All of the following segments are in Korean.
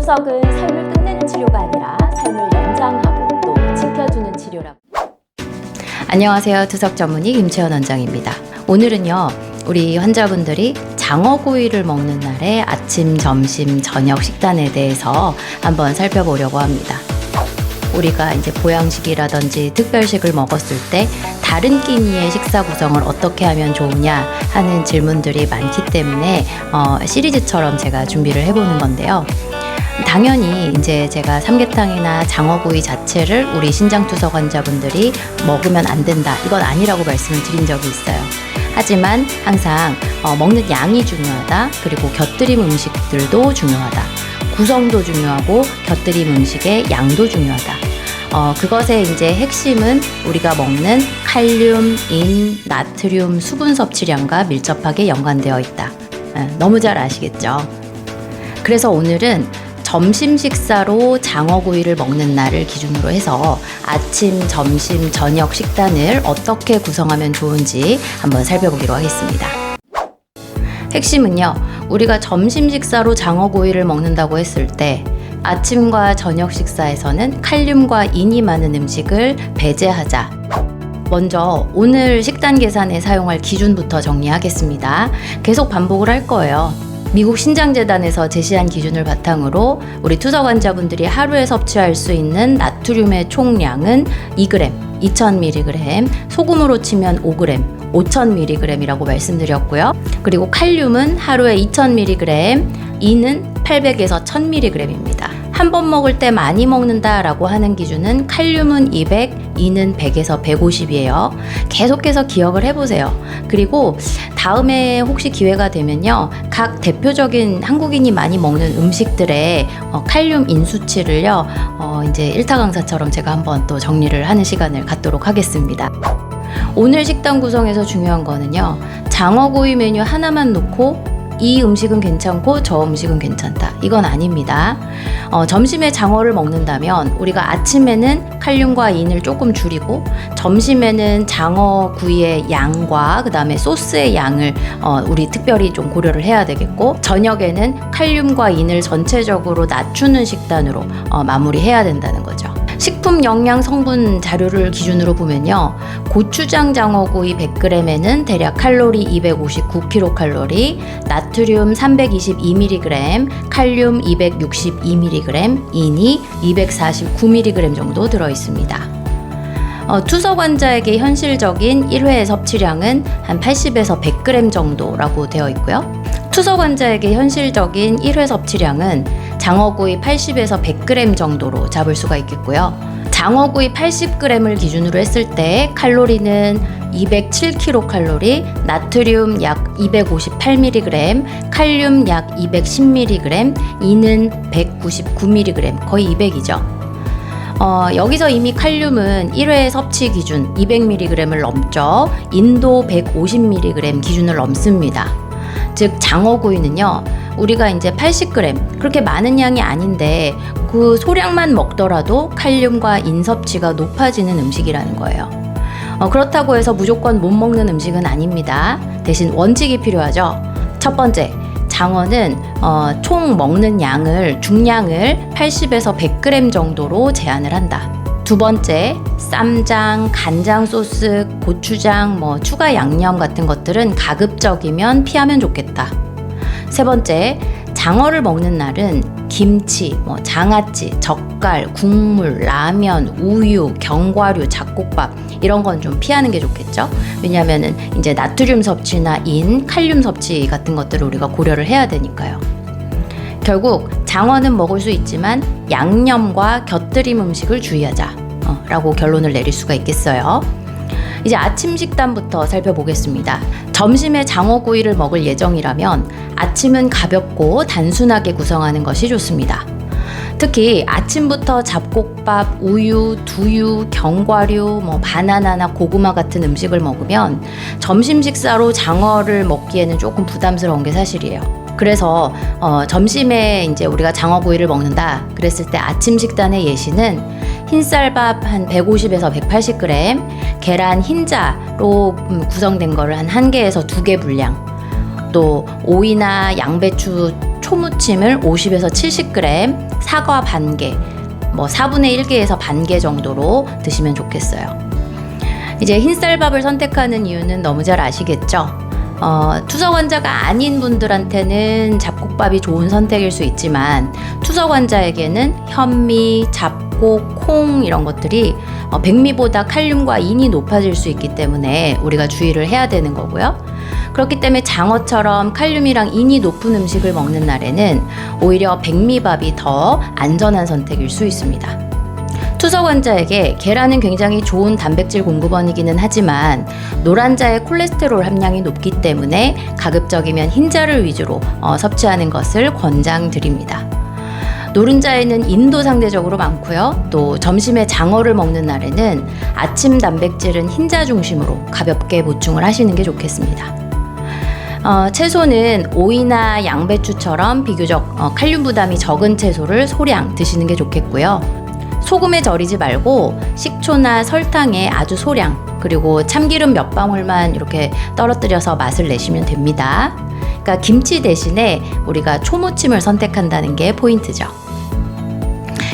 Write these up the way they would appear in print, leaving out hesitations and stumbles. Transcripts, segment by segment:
투석은 삶을 끝내는 치료가 아니라 삶을 연장하고 또 지켜주는 치료라고. 안녕하세요. 투석 전문의 김채연 원장입니다. 오늘은요, 우리 환자분들이 장어구이를 먹는 날의 아침, 점심, 저녁 식단에 대해서 한번 살펴보려고 합니다. 우리가 이제 보양식이라든지 특별식을 먹었을 때 다른 끼니의 식사 구성을 어떻게 하면 좋으냐 하는 질문들이 많기 때문에 시리즈처럼 제가 준비를 해보는 건데요. 당연히 이제 제가 삼계탕이나 장어구이 자체를 우리 신장투석 환자분들이 먹으면 안 된다, 이건 아니라고 말씀을 드린 적이 있어요. 하지만 항상 먹는 양이 중요하다, 그리고 곁들임 음식들도 중요하다, 구성도 중요하고 곁들임 음식의 양도 중요하다. 그것의 이제 핵심은 우리가 먹는 칼륨, 인, 나트륨, 수분 섭취량과 밀접하게 연관되어 있다. 너무 잘 아시겠죠? 그래서 오늘은 점심 식사로 장어구이를 먹는 날을 기준으로 해서 아침, 점심, 저녁 식단을 어떻게 구성하면 좋은지 한번 살펴보기로 하겠습니다. 핵심은요, 우리가 점심 식사로 장어구이를 먹는다고 했을 때 아침과 저녁 식사에서는 칼륨과 인이 많은 음식을 배제하자. 먼저 오늘 식단 계산에 사용할 기준부터 정리하겠습니다. 계속 반복을 할 거예요. 미국 신장재단에서 제시한 기준을 바탕으로 우리 투석 환자분들이 하루에 섭취할 수 있는 나트륨의 총량은 2g, 2000mg, 소금으로 치면 5g, 5000mg이라고 말씀드렸고요. 그리고 칼륨은 하루에 2000mg, 인은 800에서 1000mg입니다. 한 번 먹을 때 많이 먹는다라고 하는 기준은 칼륨은 200, 인은 100에서 150이에요. 계속해서 기억을 해보세요. 그리고 다음에 혹시 기회가 되면요, 각 대표적인 한국인이 많이 먹는 음식들의 칼륨 인 수치를요, 이제 1타 강사처럼 제가 한번 또 정리를 하는 시간을 갖도록 하겠습니다. 오늘 식단 구성에서 중요한 거는요, 장어구이 메뉴 하나만 놓고 이 음식은 괜찮고 저 음식은 괜찮다, 이건 아닙니다. 점심에 장어를 먹는다면 우리가 아침에는 칼륨과 인을 조금 줄이고, 점심에는 장어구이의 양과 그 다음에 소스의 양을 우리 특별히 좀 고려를 해야 되겠고, 저녁에는 칼륨과 인을 전체적으로 낮추는 식단으로 마무리해야 된다는 거죠. 식품 영양 성분 자료를 기준으로 보면요, 고추장 장어구이 100g에는 대략 칼로리 259kcal, 나트륨 322mg, 칼륨 262mg, 인이 249mg 정도 들어있습니다. 투석 환자에게 현실적인 1회 섭취량은 한 80에서 100g 정도라고 되어 있고요. 투석 환자에게 현실적인 1회 섭취량은 장어구이 80에서 100g 정도로 잡을 수가 있겠고요. 장어구이 80g을 기준으로 했을 때 칼로리는 207kcal, 나트륨 약 258mg, 칼륨 약 210mg, 인은 199mg, 거의 200이죠. 여기서 이미 칼륨은 1회 섭취 기준 200mg를 넘죠. 인도 150mg 기준을 넘습니다. 즉 장어구이는요, 우리가 이제 80g, 그렇게 많은 양이 아닌데 그 소량만 먹더라도 칼륨과 인 섭취가 높아지는 음식이라는 거예요. 그렇다고 해서 무조건 못 먹는 음식은 아닙니다. 대신 원칙이 필요하죠. 첫 번째, 장어는 총 먹는 양을, 중량을 80에서 100g 정도로 제한을 한다. 두 번째, 쌈장, 간장 소스, 고추장, 추가 양념 같은 것들은 가급적이면 피하면 좋겠다. 세 번째, 장어를 먹는 날은 김치, 장아찌, 젓갈, 국물, 라면, 우유, 견과류, 잡곡밥 이런 건 좀 피하는 게 좋겠죠. 왜냐하면은 이제 나트륨 섭취나 인, 칼륨 섭취 같은 것들을 우리가 고려를 해야 되니까요. 결국 장어는 먹을 수 있지만 양념과 곁들임 음식을 주의하자 라고 결론을 내릴 수가 있겠어요. 이제 아침 식단부터 살펴보겠습니다. 점심에 장어구이를 먹을 예정이라면 아침은 가볍고 단순하게 구성하는 것이 좋습니다. 특히 아침부터 잡곡밥, 우유, 두유, 견과류, 바나나나 고구마 같은 음식을 먹으면 점심 식사로 장어를 먹기에는 조금 부담스러운 게 사실이에요. 그래서 점심에 이제 우리가 장어구이를 먹는다 그랬을 때 아침 식단의 예시는 흰쌀밥 한 150에서 180g, 계란 흰자로 구성된 거를 한 1개에서 2개 분량, 또 오이나 양배추 초무침을 50에서 70g, 사과 반개, 4분의 1개에서 반개 정도로 드시면 좋겠어요. 이제 흰쌀밥을 선택하는 이유는 너무 잘 아시겠죠? 투석 환자가 아닌 분들한테는 잡곡밥이 좋은 선택일 수 있지만 투석 환자에게는 현미, 잡곡, 콩 이런 것들이 백미보다 칼륨과 인이 높아질 수 있기 때문에 우리가 주의를 해야 되는 거고요. 그렇기 때문에 장어처럼 칼륨이랑 인이 높은 음식을 먹는 날에는 오히려 백미밥이 더 안전한 선택일 수 있습니다. 투석 환자에게 계란은 굉장히 좋은 단백질 공급원이기는 하지만 노란자의 콜레스테롤 함량이 높기 때문에 가급적이면 흰자를 위주로 섭취하는 것을 권장드립니다. 노른자에는 인도 상대적으로 많고요. 또 점심에 장어를 먹는 날에는 아침 단백질은 흰자 중심으로 가볍게 보충을 하시는 게 좋겠습니다. 채소는 오이나 양배추처럼 비교적 칼륨 부담이 적은 채소를 소량 드시는 게 좋겠고요. 소금에 절이지 말고 식초나 설탕에 아주 소량, 그리고 참기름 몇 방울만 이렇게 떨어뜨려서 맛을 내시면 됩니다. 그러니까 김치 대신에 우리가 초무침을 선택한다는 게 포인트죠.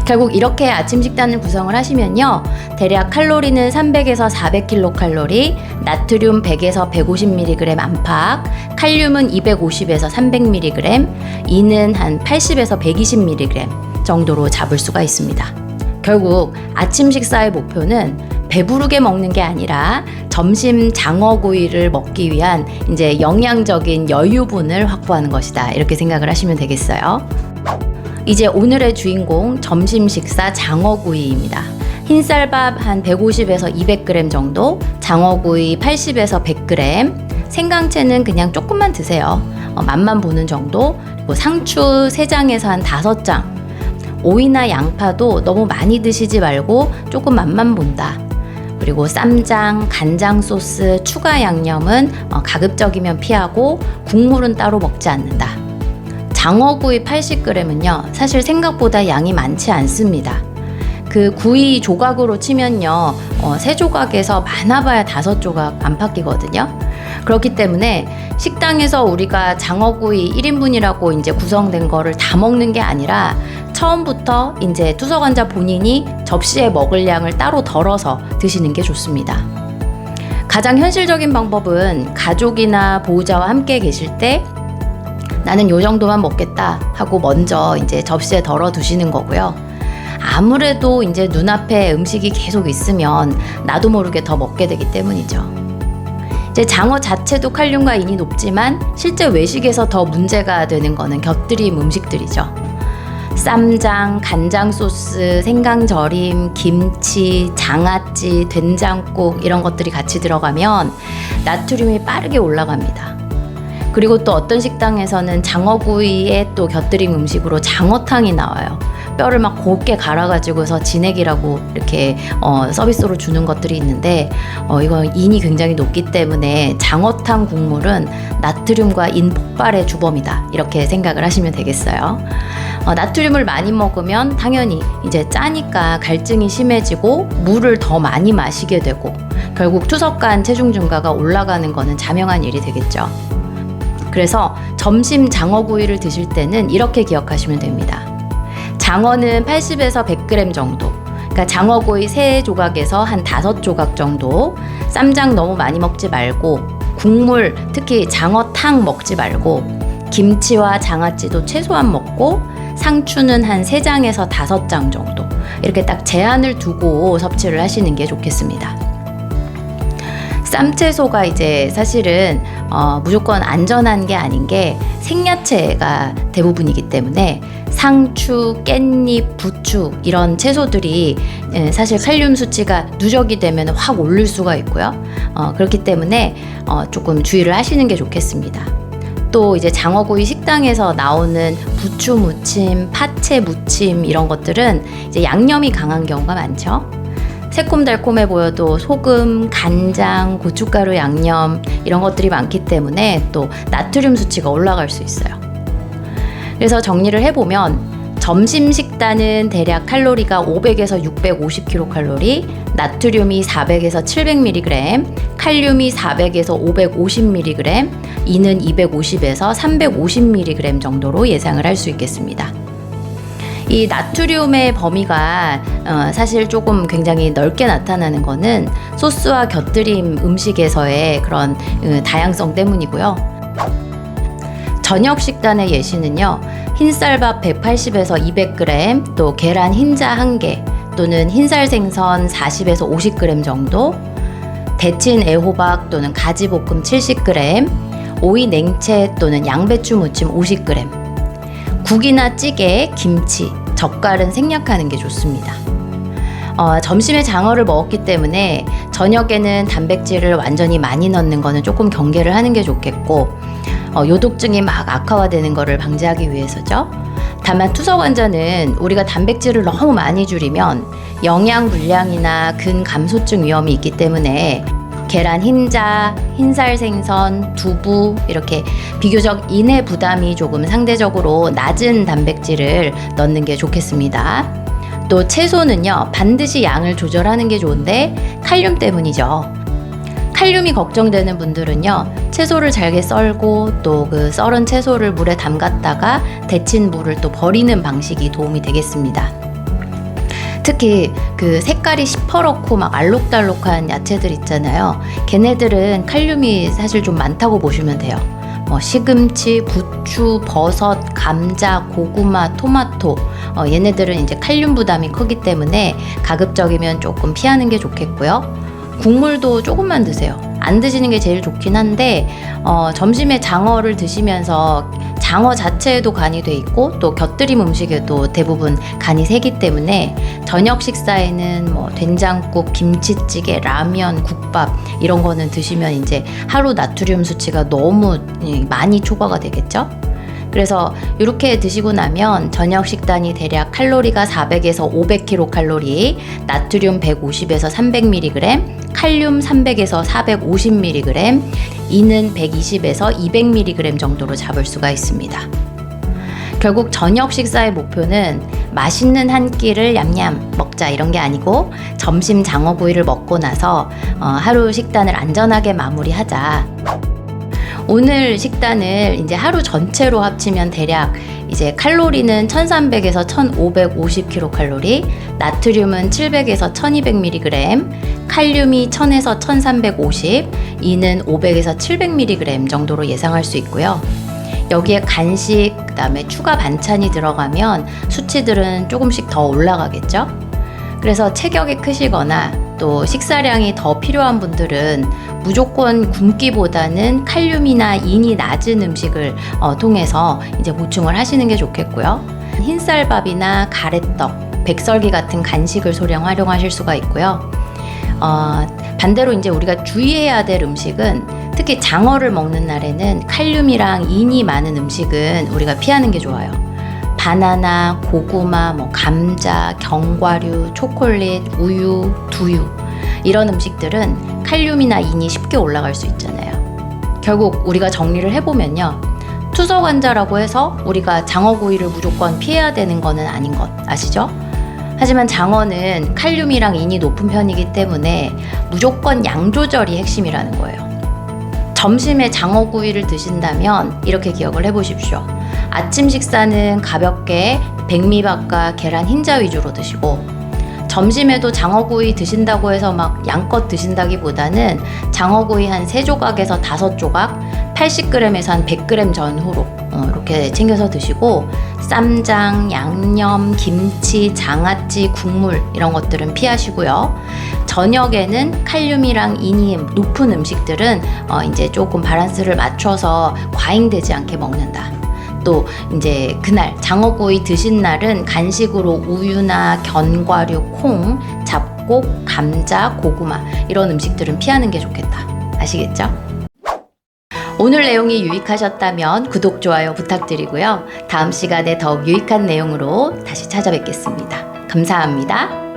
결국 이렇게 아침 식단을 구성을 하시면요, 대략 칼로리는 300에서 400kcal, 나트륨 100에서 150mg 안팎, 칼륨은 250에서 300mg, 인은 한 80에서 120mg 정도로 잡을 수가 있습니다. 결국 아침 식사의 목표는 배부르게 먹는 게 아니라 점심 장어구이를 먹기 위한 이제 영양적인 여유분을 확보하는 것이다, 이렇게 생각을 하시면 되겠어요. 이제 오늘의 주인공 점심 식사 장어구이입니다. 흰쌀밥 한 150에서 200g 정도, 장어구이 80에서 100g, 생강채는 그냥 조금만 드세요. 맛만 보는 정도, 그리고 상추 3장에서 한 5장, 오이나 양파도 너무 많이 드시지 말고 조금 맛만 본다. 그리고 쌈장, 간장 소스, 추가 양념은 가급적이면 피하고 국물은 따로 먹지 않는다. 장어구이 80g은요, 사실 생각보다 양이 많지 않습니다. 그 구이 조각으로 치면요, 3조각에서 많아봐야 5조각 안팎이거든요. 그렇기 때문에 식당에서 우리가 장어구이 1인분이라고 이제 구성된 거를 다 먹는 게 아니라 처음부터 이제 투석 환자 본인이 접시에 먹을 양을 따로 덜어서 드시는 게 좋습니다. 가장 현실적인 방법은 가족이나 보호자와 함께 계실 때 나는 요 정도만 먹겠다 하고 먼저 이제 접시에 덜어 두시는 거고요. 아무래도 이제 눈앞에 음식이 계속 있으면 나도 모르게 더 먹게 되기 때문이죠. 이제 장어 자체도 칼륨과 인이 높지만 실제 외식에서 더 문제가 되는 거는 곁들임 음식들이죠. 쌈장, 간장 소스, 생강절임, 김치, 장아찌, 된장국 이런 것들이 같이 들어가면 나트륨이 빠르게 올라갑니다. 그리고 또 어떤 식당에서는 장어구이에 또 곁들임 음식으로 장어탕이 나와요. 뼈를 막 곱게 갈아가지고서 진액이라고 이렇게 서비스로 주는 것들이 있는데 이건 인이 굉장히 높기 때문에 장어탕 국물은 나트륨과 인 폭발의 주범이다, 이렇게 생각을 하시면 되겠어요. 나트륨을 많이 먹으면 당연히 이제 짜니까 갈증이 심해지고 물을 더 많이 마시게 되고 결국 투석 간 체중 증가가 올라가는 거는 자명한 일이 되겠죠. 그래서 점심 장어구이를 드실 때는 이렇게 기억하시면 됩니다. 장어는 80에서 100g 정도, 그러니까 장어구이 3조각에서 한 5조각 정도, 쌈장 너무 많이 먹지 말고 국물, 특히 장어탕 먹지 말고 김치와 장아찌도 최소한 먹고 상추는 한 3장에서 5장 정도, 이렇게 딱 제한을 두고 섭취를 하시는 게 좋겠습니다. 쌈채소가 이제 사실은 무조건 안전한 게 아닌 게 생야채가 대부분이기 때문에 상추, 깻잎, 부추 이런 채소들이 사실 칼륨 수치가 누적이 되면 확 오를 수가 있고요. 그렇기 때문에 조금 주의를 하시는 게 좋겠습니다. 또 이제 장어구이 식당에서 나오는 부추 무침, 파채 무침 이런 것들은 이제 양념이 강한 경우가 많죠. 새콤달콤해 보여도 소금, 간장, 고춧가루 양념 이런 것들이 많기 때문에 또 나트륨 수치가 올라갈 수 있어요. 그래서 정리를 해보면 점심 식단은 대략 칼로리가 500에서 650kcal, 나트륨이 400에서 700mg, 칼륨이 400에서 550mg, 이는 250에서 350mg 정도로 예상을 할 수 있겠습니다. 이 나트륨의 범위가 사실 조금 굉장히 넓게 나타나는 거는 소스와 곁들임 음식에서의 그런 다양성 때문이고요. 저녁 식단의 예시는요, 흰쌀밥 180에서 200g, 또 계란 흰자 1개, 또는 흰살 생선 40에서 50g 정도, 데친 애호박 또는 가지볶음 70g, 오이 냉채 또는 양배추 무침 50g, 국이나 찌개, 김치, 젓갈은 생략하는 게 좋습니다. 점심에 장어를 먹었기 때문에 저녁에는 단백질을 완전히 많이 넣는 거는 조금 경계를 하는 게 좋겠고, 요독증이 막 악화되는 거를 방지하기 위해서죠. 다만 투석 환자는 우리가 단백질을 너무 많이 줄이면 영양 불량이나 근감소증 위험이 있기 때문에 계란 흰자, 흰살 생선, 두부 이렇게 비교적 인해 부담이 조금 상대적으로 낮은 단백질을 넣는 게 좋겠습니다. 또 채소는요, 반드시 양을 조절하는 게 좋은데 칼륨 때문이죠. 칼륨이 걱정되는 분들은요, 채소를 잘게 썰고 또 그 썰은 채소를 물에 담갔다가 데친 물을 또 버리는 방식이 도움이 되겠습니다. 특히 그 색깔이 시퍼렇고 막 알록달록한 야채들 있잖아요. 걔네들은 칼륨이 사실 좀 많다고 보시면 돼요. 시금치, 부추, 버섯, 감자, 고구마, 토마토, 얘네들은 이제 칼륨 부담이 크기 때문에 가급적이면 조금 피하는 게 좋겠고요. 국물도 조금만 드세요. 안 드시는 게 제일 좋긴 한데 점심에 장어를 드시면서 장어 자체에도 간이 돼 있고 또 곁들임 음식에도 대부분 간이 새기 때문에 저녁 식사에는 된장국, 김치찌개, 라면, 국밥 이런 거는 드시면 이제 하루 나트륨 수치가 너무 많이 초과가 되겠죠. 그래서 이렇게 드시고 나면 저녁 식단이 대략 칼로리가 400에서 500kcal, 나트륨 150에서 300mg, 칼륨 300에서 450mg, 이는 120에서 200mg 정도로 잡을 수가 있습니다. 결국 저녁 식사의 목표는 맛있는 한 끼를 얌얌 먹자 이런 게 아니고 점심 장어구이를 먹고 나서 하루 식단을 안전하게 마무리하자. 오늘 식단을 이제 하루 전체로 합치면 대략 이제 칼로리는 1300에서 1550kcal, 나트륨은 700에서 1200mg, 칼륨이 1000에서 1350, 이는 500에서 700mg 정도로 예상할 수 있고요. 여기에 간식, 그 다음에 추가 반찬이 들어가면 수치들은 조금씩 더 올라가겠죠. 그래서 체격이 크시거나 또 식사량이 더 필요한 분들은 무조건 굶기보다는 칼륨이나 인이 낮은 음식을 통해서 이제 보충을 하시는 게 좋겠고요. 흰쌀밥이나 가래떡, 백설기 같은 간식을 소량 활용하실 수가 있고요. 반대로 이제 우리가 주의해야 될 음식은 특히 장어를 먹는 날에는 칼륨이랑 인이 많은 음식은 우리가 피하는 게 좋아요. 바나나, 고구마, 감자, 견과류, 초콜릿, 우유, 두유 이런 음식들은 칼륨이나 인이 쉽게 올라갈 수 있잖아요. 결국 우리가 정리를 해보면요, 투석 환자라고 해서 우리가 장어구이를 무조건 피해야 되는 거는 아닌 것 아시죠? 하지만 장어는 칼륨이랑 인이 높은 편이기 때문에 무조건 양 조절이 핵심이라는 거예요. 점심에 장어구이를 드신다면 이렇게 기억을 해보십시오. 아침 식사는 가볍게 백미밥과 계란 흰자 위주로 드시고, 점심에도 장어구이 드신다고 해서 막 양껏 드신다기보다는 장어구이 한 3조각에서 5조각, 80g에서 한 100g 전후로 이렇게 챙겨서 드시고, 쌈장, 양념, 김치, 장아찌, 국물 이런 것들은 피하시고요. 저녁에는 칼륨이랑 인이 높은 음식들은 이제 조금 밸런스를 맞춰서 과잉되지 않게 먹는다. 또 이제 그날 장어구이 드신 날은 간식으로 우유나 견과류, 콩, 잡곡, 감자, 고구마 이런 음식들은 피하는 게 좋겠다. 아시겠죠? 오늘 내용이 유익하셨다면 구독, 좋아요 부탁드리고요. 다음 시간에 더욱 유익한 내용으로 다시 찾아뵙겠습니다. 감사합니다.